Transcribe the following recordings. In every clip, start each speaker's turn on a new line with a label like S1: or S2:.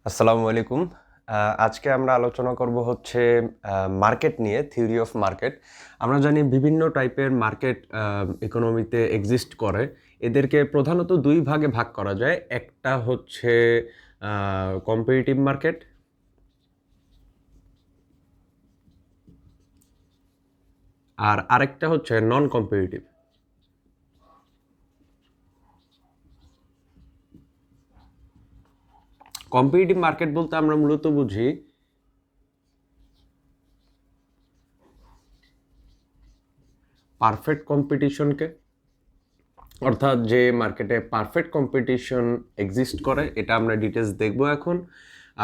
S1: আসসালামু আলাইকুম। আজকে আমরা আলোচনা করব হচ্ছে মার্কেট নিয়ে, থিওরি অফ মার্কেট। আমরা জানি বিভিন্ন টাইপের মার্কেট ইকোনমিতে এক্সিস্ট করে। এদেরকে প্রধানত দুই ভাগে ভাগ করা যায়। একটা হচ্ছে কম্পিটিটিভ মার্কেট, আর আরেকটা হচ্ছে নন কম্পিটিটিভ। কম্পিটিটিভ মার্কেট বলতে আমরা মূলত বুঝি পারফেক্ট কম্পিটিশনকে, অর্থাৎ যে মার্কেটে পারফেক্ট কম্পিটিশন এক্সিস্ট করে, এটা আমরা ডিটেলস দেখব এখন।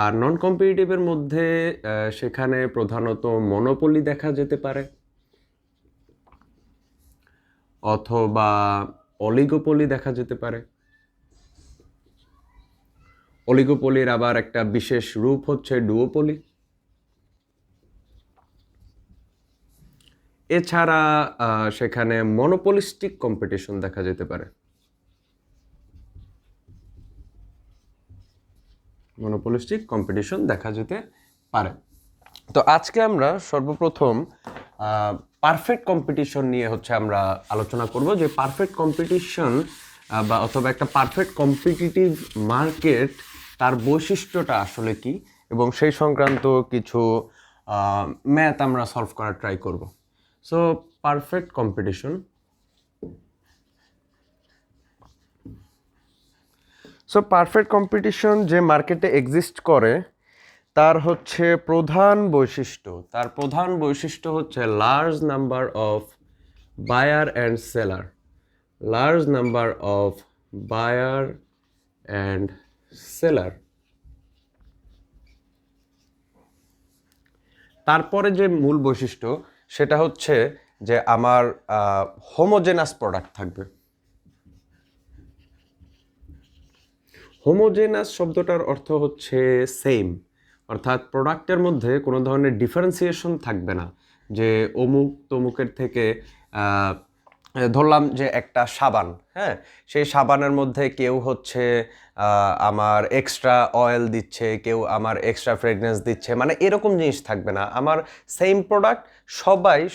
S1: আর নন কম্পিটিটিভের মধ্যে সেখানে প্রধানত মনোপলি দেখা যেতে পারে অথবা অলিগোপলি দেখা যেতে পারে। অলিগোপলির আবার একটা বিশেষ রূপ হচ্ছে ডুওপলি। এছাড়া সেখানে মনোপলিস্টিক কম্পিটিশন দেখা যেতে পারে। মনোপলিস্টিক কম্পিটিশন দেখা যেতে পারে। তো আজকে আমরা সর্বপ্রথম পারফেক্ট কম্পিটিশন নিয়ে হচ্ছে আমরা আলোচনা করব, যে পারফেক্ট কম্পিটিশন বা অথবা একটা পারফেক্ট কম্পিটিটিভ মার্কেট, তার বৈশিষ্ট্যটা আসলে কি, এবং সেই সংক্রান্ত কিছু ম্যাথ আমরা সলভ করার ট্রাই করব। So perfect competition. So perfect competition যে মার্কেটে এক্সিস্ট করে তার হচ্ছে প্রধান বৈশিষ্ট্য হচ্ছে large number of buyer and seller. Large number of buyer and seller. তারপরে যে মূল বৈশিষ্ট্য সেটা হচ্ছে যে আমার হোমোজেনাস প্রোডাক্ট থাকবে। হোমোজেনাস শব্দটার অর্থ হচ্ছে সেম, অর্থাৎ প্রোডাক্টের মধ্যে কোনো ধরনের ডিফারেন্সিয়েশন থাকবে না, যে অমুক তমুকের থেকে ধরলাম যে একটা সাবান, হ্যাঁ, সেই সাবানের মধ্যে কেউ হচ্ছে আমার এক্সট্রা অয়েল দিচ্ছে, কেউ আমার এক্সট্রা ফ্রেগনেন্স দিচ্ছে, মানে এরকম জিনিস থাকবে না। আমার সেম প্রোডাক্ট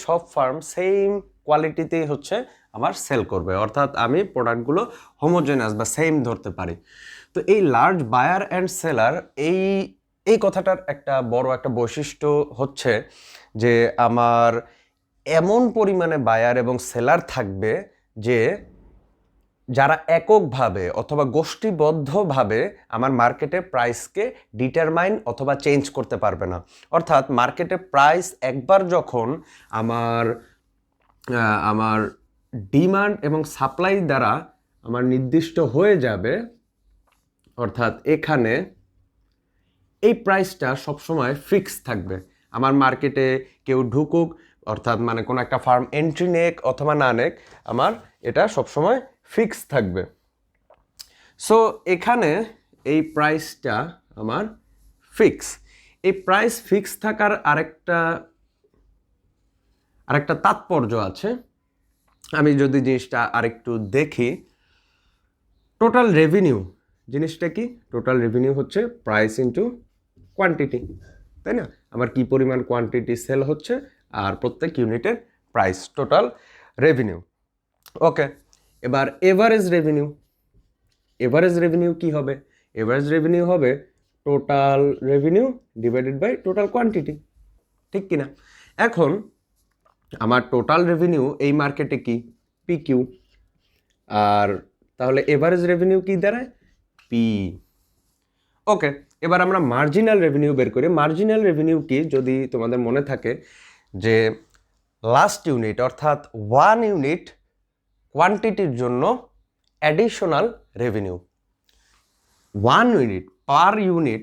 S1: সব ফার্ম সেম কোয়ালিটিতেই হচ্ছে আমার সেল করবে, অর্থাৎ আমি প্রোডাক্টগুলো হোমোজেনাস বা সেম ধরতে পারি। তো এই লার্জ বায়ার অ্যান্ড সেলার, এই এই কথাটার একটা বড় একটা বৈশিষ্ট্য হচ্ছে যে আমার এমন পরিমাণে বায়ার এবং সেলার থাকবে যে যারা এককভাবে অথবা গোষ্ঠীবদ্ধভাবে আমার মার্কেটে প্রাইসকে ডিটারমাইন অথবা চেঞ্জ করতে পারবে না। অর্থাৎ মার্কেটে প্রাইস একবার যখন আমার আমার ডিমান্ড এবং সাপ্লাই দ্বারা আমার নির্দিষ্ট হয়ে যাবে, অর্থাৎ এখানে এই প্রাইসটা সবসময় ফিক্স থাকবে। আমার মার্কেটে কেউ ঢুকুক, অর্থাৎ মানে কোনো একটা ফার্ম এন্ট্রি নেক অথবা না নেক, আমার এটা সবসময় ফিক্স থাকবে। সো এখানে এই প্রাইসটা আমার ফিক্স। এই প্রাইস ফিক্স থাকার আরেকটা তাৎপর্য আছে। আমি যদি জিনিসটা আরেকটু দেখি, টোটাল রেভিনিউ জিনিসটা কি? টোটাল রেভিনিউ হচ্ছে প্রাইস ইনটু কোয়ান্টিটি, তাই না? আমার কি পরিমাণ কোয়ান্টিটি সেল হচ্ছে আর প্রত্যেক ইউনিটের প্রাইস, টোটাল রেভিনিউ। ওকে, এবার এভারেজ রেভিনিউ। এভারেজ রেভিনিউ কি হবে? এভারেজ রেভিনিউ হবে total revenue divided by total quantity, ঠিক কিনা? এখন আমার টোটাল রেভিনিউ এই মার্কেটে কি? পিকিউ। আর তাহলে এভারেজ রেভিনিউ কি দাঁড়ায়? পি। ওকে, এবার আমরা মার্জিনাল রেভিনিউ বের করি। মার্জিনাল রেভিনিউ কি, যদি তোমাদের মনে থাকে যে লাস্ট ইউনিট, অর্থাৎ 1 ইউনিট কোয়ান্টিটির জন্য additional revenue. 1 unit per unit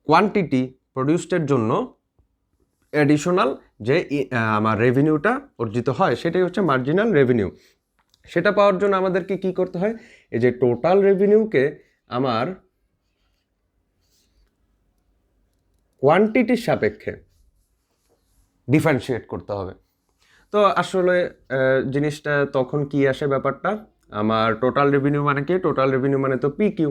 S1: quantity প্রডিউসডের জন্য অ্যাডিশনাল যে আমার রেভিনিউটা অর্জিত হয়, সেটাই হচ্ছে মার্জিনাল রেভিনিউ। সেটা পাওয়ার জন্য আমাদেরকে কি করতে হয়? এই যে টোটাল রেভিনিউকে আমার কোয়ান্টিটির সাপেক্ষে ডিফারেন্সিয়েট করতে হবে। তো আসলে জিনিসটা তখন কি আসে ব্যাপারটা? আমার টোটাল রেভিনিউ মানে কি? টোটাল রেভিনিউ মানে তো পি কিউ।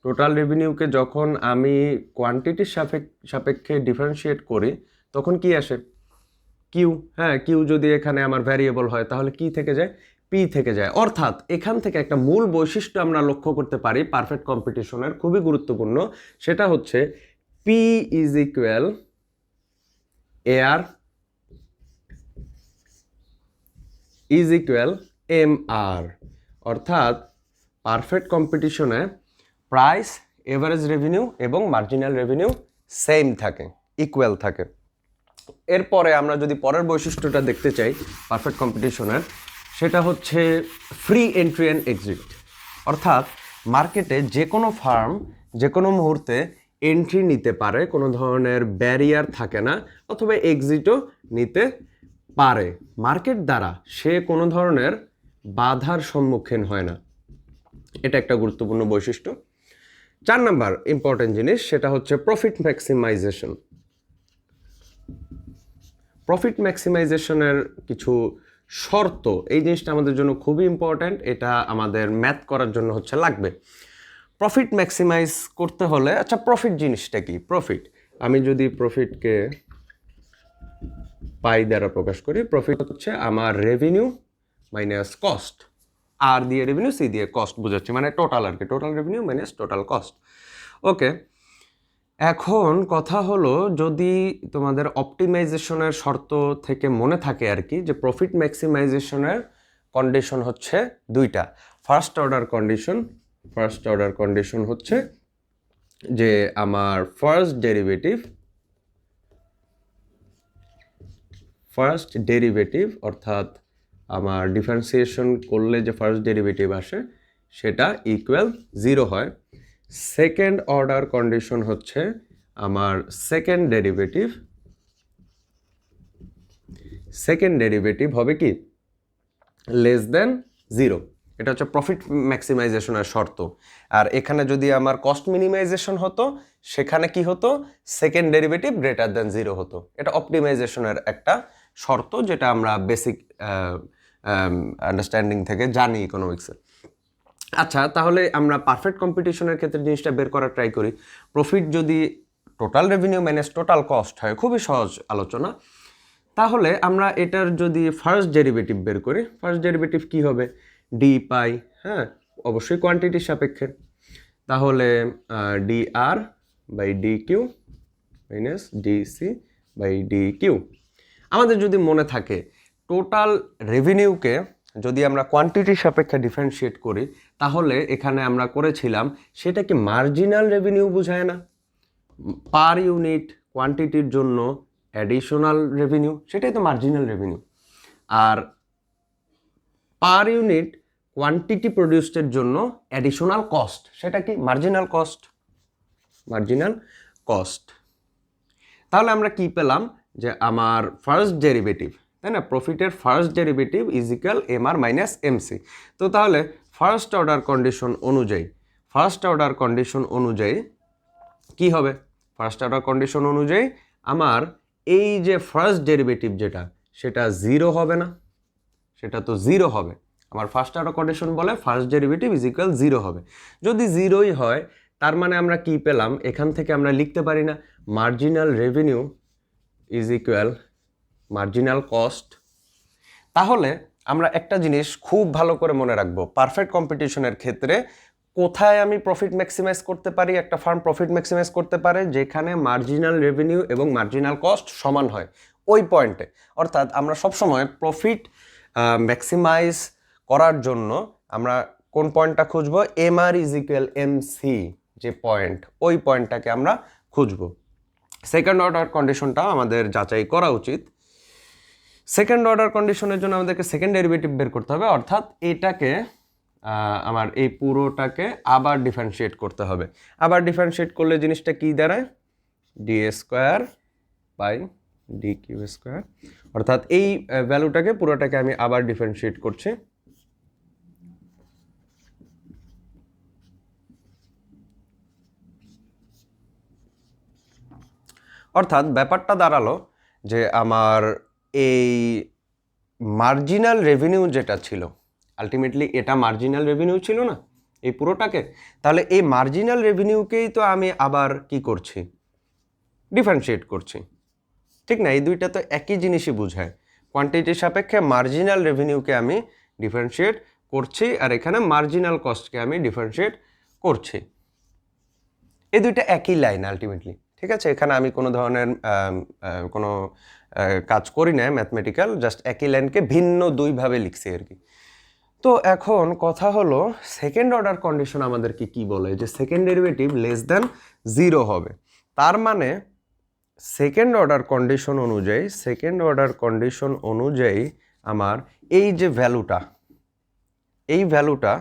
S1: টোটাল রেভিনিউকে যখন আমি কোয়ান্টিটির সাপেক্ষে ডিফারেন্সিয়েট করি তখন কি আসে? কিউ। হ্যাঁ, কিউ যদি এখানে আমার ভ্যারিয়েবল হয় তাহলে কি থেকে যায়? পি থেকে যায়। অর্থাৎ এখান থেকে একটা মূল বৈশিষ্ট্য আমরা লক্ষ্য করতে পারি পারফেক্ট কম্পিটিশনের, খুবই গুরুত্বপূর্ণ। সেটা হচ্ছে P is equal AR is equal M R. অর্থাৎ পারফেক্ট কম্পিটিশনে প্রাইস, এভারেজ রেভিনিউ এবং মার্জিনাল রেভিনিউ সেম থাকে, ইকুয়াল থাকে। এরপরে আমরা যদি পরের বৈশিষ্ট্যটা দেখতে চাই পারফেক্ট কম্পিটিশনের, সেটা হচ্ছে ফ্রি এন্ট্রি অ্যান্ড এক্সিট। অর্থাৎ মার্কেটে যে কোনো ফার্ম যে কোনো মুহূর্তে এন্ট্রি নিতে পারে, কোনো ধরনের ব্যারিয়ার থাকে না, অথবা এক্সিটও নিতে পারে। মার্কেট দ্বারা সে কোনো ধরনের বাধার সম্মুখীন হয় না। এটা একটা গুরুত্বপূর্ণ বৈশিষ্ট্য। 4 নাম্বার ইম্পর্টেন্ট জিনিস, সেটা হচ্ছে প্রফিট ম্যাক্সিমাইজেশন। প্রফিট ম্যাক্সিমাইজেশনের কিছু শর্ত, এই জিনিসটা আমাদের জন্য খুবই ইম্পর্ট্যান্ট। এটা আমাদের ম্যাথ করার জন্য হচ্ছে লাগবে। প্রফিট ম্যাক্সিমাইজ করতে হলে, আচ্ছা প্রফিট জিনিসটা কি? প্রফিট, আমি যদি প্রফিটকে পাই দ্বারা প্রকাশ করি, প্রফিট হচ্ছে আমার রেভিনিউ মাইনাস কস্ট। আর দিয়ে রেভিনিউ, সি দিয়ে কস্ট বুঝাচ্ছি, মানে টোটাল আর কি, total revenue minus total cost. Okay, এখন কথা হলো, যদি তোমাদের অপটিমাইজেশনের শর্ত থেকে মনে থাকে আর কি, যে প্রফিট ম্যাক্সিমাইজেশনের কন্ডিশন হচ্ছে দুইটা। ফার্স্ট অর্ডার কন্ডিশন হচ্ছে যে আমার ফার্স্ট ডেরিভেটিভ অর্থাৎ আমার ডিফারেন্সিয়েশন করলে যে ফার্স্ট ডেরিভেটিভ আসে সেটা ইকুয়াল 0 হয়। সেকেন্ড অর্ডার কন্ডিশন হচ্ছে আমার সেকেন্ড ডেরিভেটিভ হবে কি? Less than 0। এটা হচ্ছে প্রফিট ম্যাক্সিমাইজেশনের শর্ত। আর এখানে যদি আমার কস্ট মিনিমাইজেশন হতো, সেখানে কি হতো? সেকেন্ড ডেরিভেটিভ গ্রেটার দেন 0 হতো। এটা অপটিমাইজেশনের একটা শর্ত, যেটা আমরা বেসিক আন্ডারস্ট্যান্ডিং থেকে জানি ইকোনমিক্সে। আচ্ছা, তাহলে আমরা পারফেক্ট কম্পিটিশনের ক্ষেত্রে জিনিসটা বের করার ট্রাই করি। প্রফিট যদি total revenue minus total cost হয়, খুবই সহজ আলোচনা। তাহলে আমরা এটার যদি ফার্স্ট ডেরিভেটিভ বের করি, ফার্স্ট ডেরিভেটিভ কি হবে? ডি পাই, হ্যাঁ অবশ্যই কোয়ান্টিটির সাপেক্ষে। তাহলে D R by D Q minus DC by D Q. আমাদের যদি মনে থাকে, টোটাল রেভিনিউকে যদি আমরা কোয়ান্টিটির সাপেক্ষে ডিফারেন্সিয়েট করি, তাহলে এখানে আমরা করেছিলাম, সেটা কি মার্জিনাল রেভিনিউ বোঝায় না? পার ইউনিট কোয়ান্টিটির জন্য অ্যাডিশনাল রেভিনিউ, সেটাই তো মার্জিনাল রেভিনিউ। আর পার ইউনিট কোয়ান্টিটি প্রডিউসডের জন্য অ্যাডিশনাল কস্ট, সেটা কি? Marginal cost. তাহলে আমরা কি পেলাম? যে আমার ফার্স্ট ডেরিভেটিভ, তাই না, প্রফিটের first derivative is equal M R minus MC. তো তাহলে ফার্স্ট অর্ডার কন্ডিশন অনুযায়ী কি হবে? ফার্স্ট অর্ডার কন্ডিশন অনুযায়ী আমার এই যে ফার্স্ট ডেরিভেটিভ যেটা, সেটা 0 হবে না? সেটা তো 0 হবে। আমার ফার্স্ট অর্ডার কন্ডিশন বলে ফার্স্ট ডেরিভেটিভ ইজ ইকুয়াল 0 হবে। যদি 0ই হয়, তার মানে আমরা কি পেলাম? এখান থেকে আমরা লিখতে পারি না marginal revenue is equal marginal cost? তাহলে আমরা একটা জিনিস খুব ভালো করে মনে রাখবো, পারফেক্ট কম্পিটিশনের ক্ষেত্রে কোথায় আমি প্রফিট ম্যাক্সিমাইজ করতে পারি? একটা ফার্ম প্রফিট ম্যাক্সিমাইজ করতে পারে যেখানে মার্জিনাল রেভিনিউ এবং মার্জিনাল কস্ট সমান হয়, ওই পয়েন্টে। অর্থাৎ আমরা সবসময় প্রফিট ম্যাক্সিমাইজ করার জন্য আমরা কোন পয়েন্টটা খুঁজবো? M R is equal M C, যে পয়েন্ট, ওই পয়েন্টটাকে আমরা খুঁজবো। সেকেন্ড অর্ডার কন্ডিশনটা আমাদের যাচাই করা উচিত। সেকেন্ড অর্ডার কন্ডিশনের জন্য আমাদেরকে সেকেন্ড ডেরিভেটিভ বের করতে হবে, অর্থাৎ এটাকে আমার এই পুরোটাকে আবার ডিফারেন্সিয়েট করতে হবে। আবার ডিফারেন্সিয়েট করলে জিনিসটা কি দাঁড়ায়? D square by D Q square. অর্থাৎ এই ভ্যালুটাকে পুরোটাকে আমি আবার ডিফারেন্সিয়েট করছি। অর্থাৎ ব্যাপারটা দাঁড়ালো যে আমার এই মার্জিনাল রেভিনিউ যেটা ছিল, আলটিমেটলি এটা মার্জিনাল রেভিনিউ ছিল না এই পুরোটাকে। তাহলে এই মার্জিনাল রেভিনিউকেই তো আমি আবার কি করছি, ডিফারেন্সিয়েট করছি, ঠিক না? এই দুইটা তো একই জিনিসই বোঝায়। কোয়ান্টিটির সাপেক্ষে মার্জিনাল রেভিনিউকে আমি ডিফারেন্সিয়েট করছি, আর এখানে মার্জিনাল কস্টকে আমি ডিফারেন্সিয়েট করছি। এই দুইটা একই লাইন আলটিমেটলি, ঠিক আছে? এখানে আমি কোনো ধরনের কোনো কাজ করি না ম্যাথমেটিক্যাল, জাস্ট একই লাইনকে ভিন্ন দুইভাবে লিখছি আর কি। তো এখন কথা হলো সেকেন্ড অর্ডার কন্ডিশন আমাদেরকে কি বলে, যে সেকেন্ড ডেরিভেটিভ লেস দ্যান 0 হবে। তার মানে সেকেন্ড অর্ডার কন্ডিশন অনুযায়ী আমার এই যে ভ্যালুটা, এই ভ্যালুটা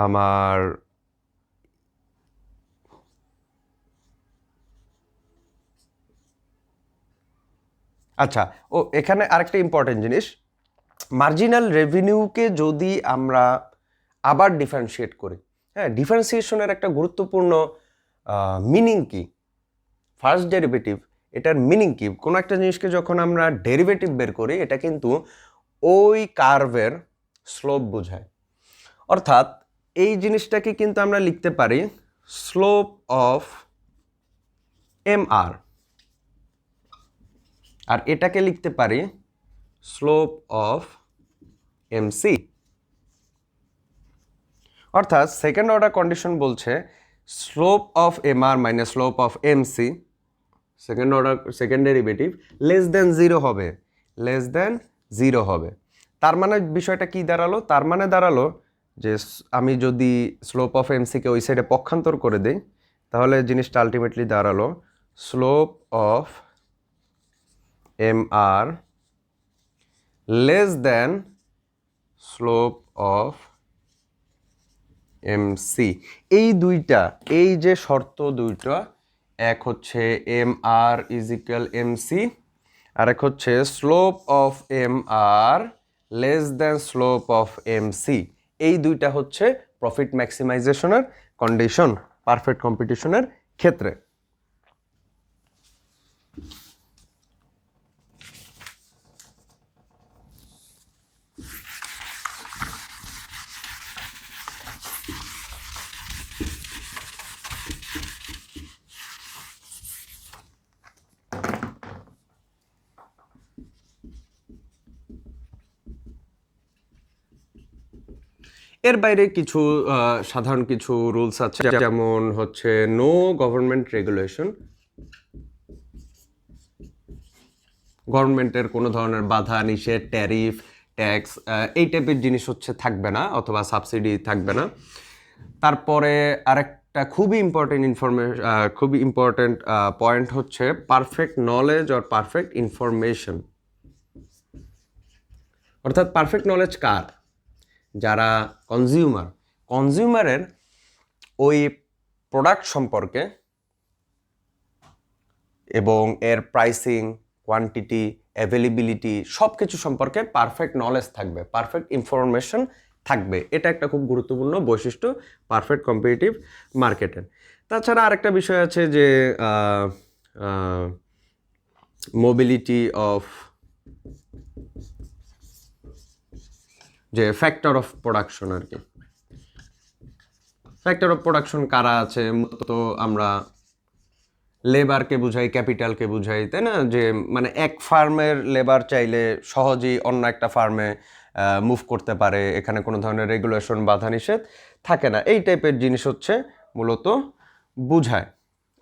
S1: আমার আচ্ছা, ও এখানে আরেকটা ইম্পর্টেন্ট জিনিস, মার্জিনাল রেভিনিউকে যদি আমরা আবার ডিফারেন্সিয়েট করি, হ্যাঁ, ডিফারেন্সিয়েশনের একটা গুরুত্বপূর্ণ মিনিং কি, ফার্স্ট ডেরিভেটিভ, এটার মিনিং কি? কোনো একটা জিনিসকে যখন আমরা ডেরিভেটিভ বের করি, এটা কিন্তু ওই কার্ভের স্লোপ বোঝায়। অর্থাৎ এই জিনিসটাকে কিন্তু আমরা লিখতে পারি স্লোপ অফ MR, আর এটাকে লিখতে পারি স্লোপ অফ MC। অর্থাৎ সেকেন্ড অর্ডার কন্ডিশন বলছে slope of MR minus slope of MC, second derivative less than 0 হবে, লেস দেন 0 হবে। তার মানে বিষয়টা কি দাঁড়ালো? তার মানে দাঁড়ালো যে আমি যদি স্লোপ অফ এমসিকে ওই সাইডে পক্ষান্তর করে দিই, তাহলে জিনিসটা আলটিমেটলি দাঁড়ালো slope of MR less than slope of MC। এই দুইটা, এই যে শর্ত দুইটা, এক হচ্ছে MR ইজ ইকুয়াল MC, আর এক হচ্ছে slope of MR less than slope of MC। এই দুইটা হচ্ছে প্রফিট ম্যাক্সিমাইজেশনের কন্ডিশন পারফেক্ট কম্পিটিশনের ক্ষেত্রে। এর বাইরে কিছু সাধারণ কিছু রুলস আছে, যেমন হচ্ছে নো গভর্নমেন্ট রেগুলেশন, গভর্নমেন্টের কোনো ধরনের বাধা নিষেধ, ট্যারিফ, ট্যাক্স, এই টাইপের জিনিস হচ্ছে থাকবে না, অথবা সাবসিডি থাকবে না। তারপরে আরেকটা খুবই ইম্পর্টেন্ট পয়েন্ট হচ্ছে perfect knowledge or perfect information. অর্থাৎ পারফেক্ট নলেজ কার? যারা কনজিউমারের ওই প্রোডাক্ট সম্পর্কে এবং এর প্রাইসিং, কোয়ান্টিটি, অ্যাভেলেবিলিটি সব কিছু সম্পর্কে পারফেক্ট নলেজ থাকবে, পারফেক্ট ইনফরমেশন থাকবে। এটা একটা খুব গুরুত্বপূর্ণ বৈশিষ্ট্য পারফেক্ট কম্পিটিটিভ মার্কেটের। তাছাড়া আরেকটা বিষয় আছে যে মোবিলিটি অফ, যে ফ্যাক্টর অফ প্রোডাকশন আর কি। ফ্যাক্টর অফ প্রোডাকশন কারা আছে? মূলত আমরা লেবারকে বুঝাই, ক্যাপিটালকে বুঝাই, তাই না? যে মানে এক ফার্মের লেবার চাইলে সহজেই অন্য একটা ফার্মে মুভ করতে পারে, এখানে কোনো ধরনের রেগুলেশন, বাধা নিষেধ থাকে না। এই টাইপের জিনিস হচ্ছে মূলত বুঝায়।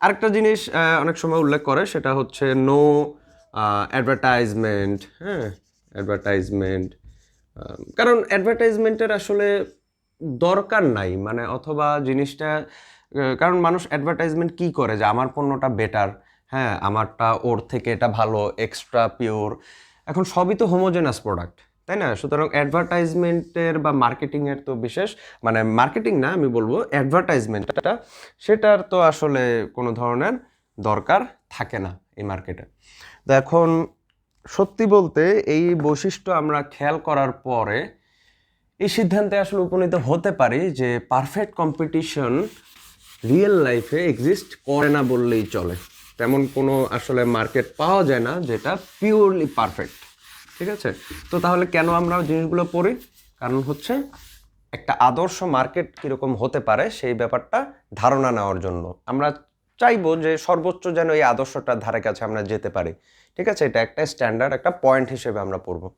S1: আরেকটা জিনিস অনেক সময় উল্লেখ করে, সেটা হচ্ছে নো অ্যাডভার্টাইজমেন্ট। হ্যাঁ, অ্যাডভার্টাইজমেন্ট, কারণ অ্যাডভার্টাইজমেন্টের আসলে দরকার নাই, মানে অথবা জিনিসটা, কারণ মানুষ অ্যাডভার্টাইজমেন্ট কি করে, যে আমার পণ্যটা বেটার, হ্যাঁ আমারটা ওর থেকে এটা ভালো, এক্সট্রা পিওর। এখন সবই তো হোমোজেনাস প্রোডাক্ট, তাই না? সুতরাং অ্যাডভার্টাইজমেন্টের বা মার্কেটিংয়ের তো বিশেষ, মানে মার্কেটিং না, আমি বলবো অ্যাডভার্টাইজমেন্টটা, সেটার তো আসলে কোনো ধরনের দরকার থাকে না এই মার্কেটে। তো এখন সত্যি বলতে এই বৈশিষ্ট্য আমরা খেয়াল করার পরে এই সিদ্ধান্তে আসলে উপনীত হতে পারি যে পারফেক্ট কম্পিটিশন রিয়েল লাইফে এক্সিস্ট করে না বললেই চলে, তেমন কোনো আসলে মার্কেট পাওয়া যায় না যেটা পিওরলি পারফেক্ট, ঠিক আছে? তো তাহলে কেন আমরা জিনিসগুলো পড়ি? কারণ হচ্ছে একটা আদর্শ মার্কেট কীরকম হতে পারে সেই ব্যাপারটা ধারণা নেওয়ার জন্য। আমরা চাইবো যে সর্বোচ্চ যেন এই আদর্শটার ধারে কাছে আমরা যেতে পারি, ঠিক আছে? এটা একটা স্ট্যান্ডার্ড একটা পয়েন্ট হিসেবে আমরা পড়বো।